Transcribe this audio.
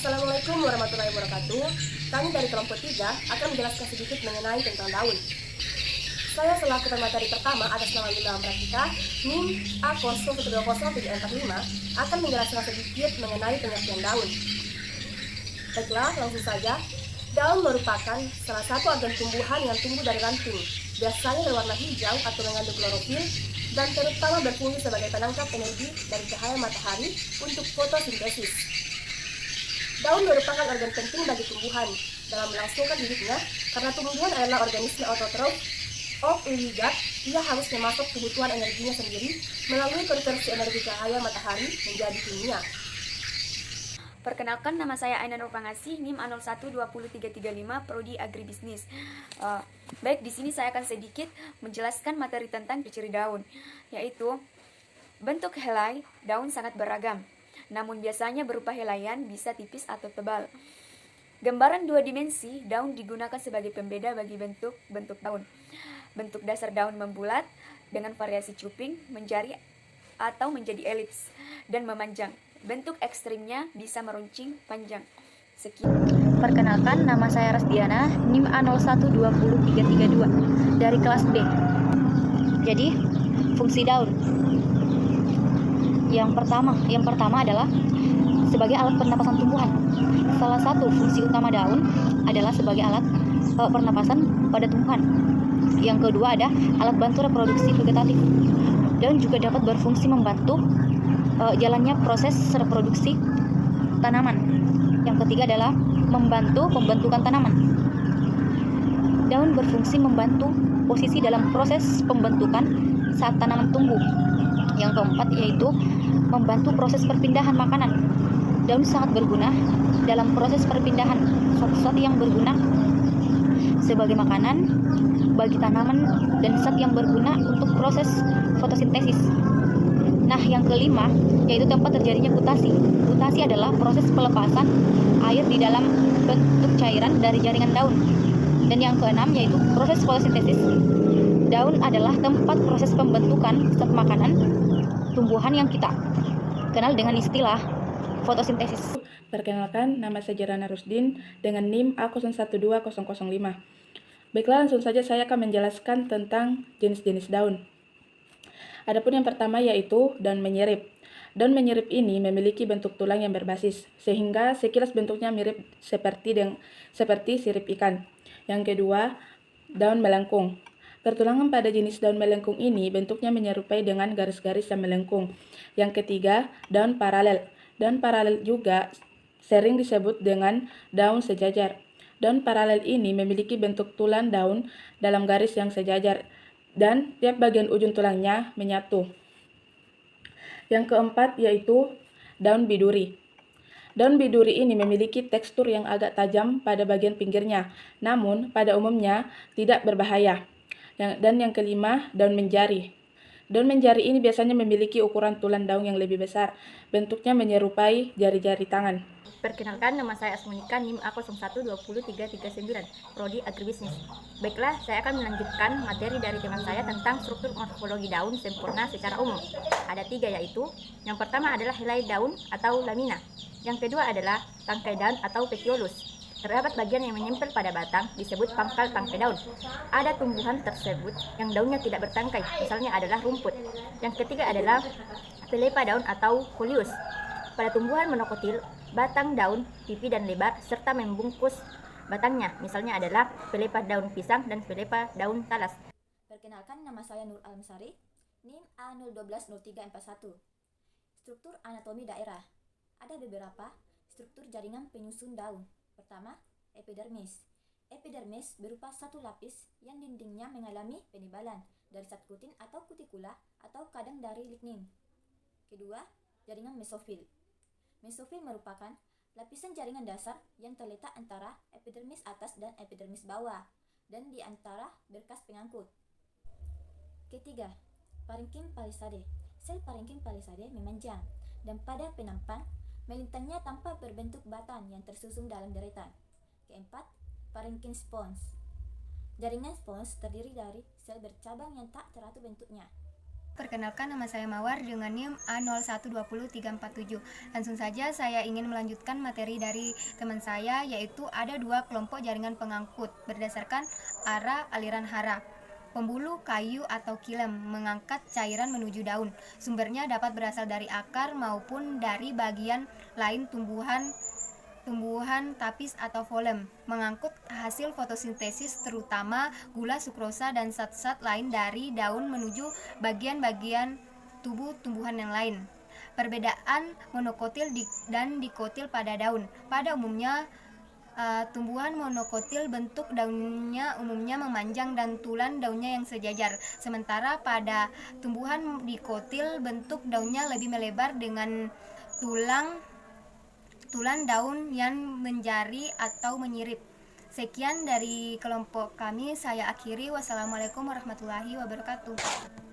Assalamualaikum warahmatullahi wabarakatuh. Kami dari kelompok 3 akan menjelaskan sedikit mengenai tentang daun. Saya selaku pemateri pertama atas nama Yudha Amratika, NIM A012075 akan menjelaskan sedikit mengenai pengertian daun. Baiklah, langsung saja. Daun merupakan salah satu organ tumbuhan yang tumbuh dari ranting, biasanya berwarna hijau atau mengandung klorofil, dan terutama berfungsi sebagai penangkap energi dari cahaya matahari untuk fotosintesis. Daun merupakan organ penting bagi tumbuhan dalam melangsungkan hidupnya, karena tumbuhan adalah organisme autotrof, ovivigat. Ia harus memasok kebutuhan energinya sendiri melalui konversi energi cahaya matahari menjadi kimia. Perkenalkan, nama saya Aina Nur Pangasih, NIM A012035, Prodi Agribisnis. Baik, di sini saya akan sedikit menjelaskan materi tentang ciri daun, yaitu bentuk helai daun sangat beragam, namun biasanya berupa helaian, bisa tipis atau tebal. Gambaran dua dimensi daun digunakan sebagai pembeda bagi bentuk daun. Bentuk dasar daun membulat dengan variasi cuping, menjari atau menjadi elips dan memanjang. Bentuk ekstrimnya bisa meruncing panjang. Sekian. Perkenalkan, nama saya Rasdiana, NIM A01203332 dari kelas B. Jadi, fungsi daun. Yang pertama adalah sebagai alat pernapasan tumbuhan. Salah satu fungsi utama daun adalah sebagai alat pernapasan pada tumbuhan. Yang kedua ada alat bantu reproduksi vegetatif. Daun juga dapat berfungsi membantu jalannya proses reproduksi tanaman. Yang ketiga adalah membantu pembentukan tanaman. Daun berfungsi membantu posisi dalam proses pembentukan saat tanaman tumbuh. Yang keempat yaitu membantu proses perpindahan makanan. Daun sangat berguna dalam proses perpindahan zat-zat yang berguna sebagai makanan bagi tanaman dan zat yang berguna untuk proses fotosintesis. Nah, yang kelima yaitu tempat terjadinya kutasi. Kutasi adalah proses pelepasan air di dalam bentuk cairan dari jaringan daun. Dan yang keenam yaitu proses fotosintesis. Daun adalah tempat proses pembentukan zat makanan tumbuhan yang kita kenal dengan istilah fotosintesis. Perkenalkan, nama saya Jerana Rusdin dengan NIM A012005. Baiklah, langsung saja saya akan menjelaskan tentang jenis-jenis daun. Adapun yang pertama yaitu daun menyirip. Daun menyirip ini memiliki bentuk tulang yang berbasis, sehingga sekilas bentuknya mirip seperti sirip ikan. Yang kedua, daun melengkung. Pertulangan pada jenis daun melengkung ini bentuknya menyerupai dengan garis-garis yang melengkung. Yang ketiga, daun paralel. Daun paralel juga sering disebut dengan daun sejajar. Daun paralel ini memiliki bentuk tulang daun dalam garis yang sejajar, dan tiap bagian ujung tulangnya menyatu. Yang keempat yaitu daun biduri. Daun biduri ini memiliki tekstur yang agak tajam pada bagian pinggirnya, namun pada umumnya tidak berbahaya. Dan yang kelima, daun menjari. Daun menjari ini biasanya memiliki ukuran tulang daun yang lebih besar, bentuknya menyerupai jari-jari tangan. Perkenalkan, nama saya Asmonika, NIM A01203339, Prodi Agribisnis. Baiklah, saya akan melanjutkan materi dari teman saya tentang struktur morfologi daun sempurna secara umum. Ada 3 yaitu, yang pertama adalah helai daun atau lamina. Yang kedua adalah tangkai daun atau petiolus. Terdapat bagian yang menempel pada batang disebut pangkal tangkai daun. Ada tumbuhan tersebut yang daunnya tidak bertangkai, misalnya adalah rumput. Yang ketiga adalah pelepah daun atau folius. Pada tumbuhan monokotil, batang daun pipi dan lebar serta membungkus batangnya, misalnya adalah pelepah daun pisang dan pelepah daun talas. Perkenalkan, nama saya Nur Alamsari, NIM A0120341. Struktur anatomi daerah. Ada beberapa struktur jaringan penyusun daun. Pertama, epidermis. Epidermis berupa satu lapis yang dindingnya mengalami penebalan dari zat kutin atau kutikula atau kadang dari lignin. Kedua, jaringan mesofil. Mesofil merupakan lapisan jaringan dasar yang terletak antara epidermis atas dan epidermis bawah dan di antara berkas pengangkut. Ketiga, parenkim palisade. Sel parenkim palisade memanjang dan pada penampang melintangnya tanpa berbentuk batang yang tersusun dalam deretan. Keempat, parenkim spons. Jaringan spons terdiri dari sel bercabang yang tak teratur bentuknya. perkenalkan nama saya Mawar dengan NIM A0120347. Langsung saja saya ingin melanjutkan materi dari teman saya, yaitu ada dua kelompok jaringan pengangkut berdasarkan arah aliran hara. Pembuluh kayu atau kilem mengangkat cairan menuju daun. Sumbernya dapat berasal dari akar maupun dari bagian lain tumbuhan tapis atau phloem, mengangkut hasil fotosintesis terutama gula sukrosa dan zat-zat lain dari daun menuju bagian-bagian tubuh tumbuhan yang lain. Perbedaan monokotil dan dikotil pada daun. Pada umumnya tumbuhan monokotil bentuk daunnya umumnya memanjang dan tulan daunnya yang sejajar. Sementara pada tumbuhan dikotil bentuk daunnya lebih melebar dengan tulan daun yang menjari atau menyirip. Sekian dari kelompok kami, saya akhiri. Wassalamualaikum warahmatullahi wabarakatuh.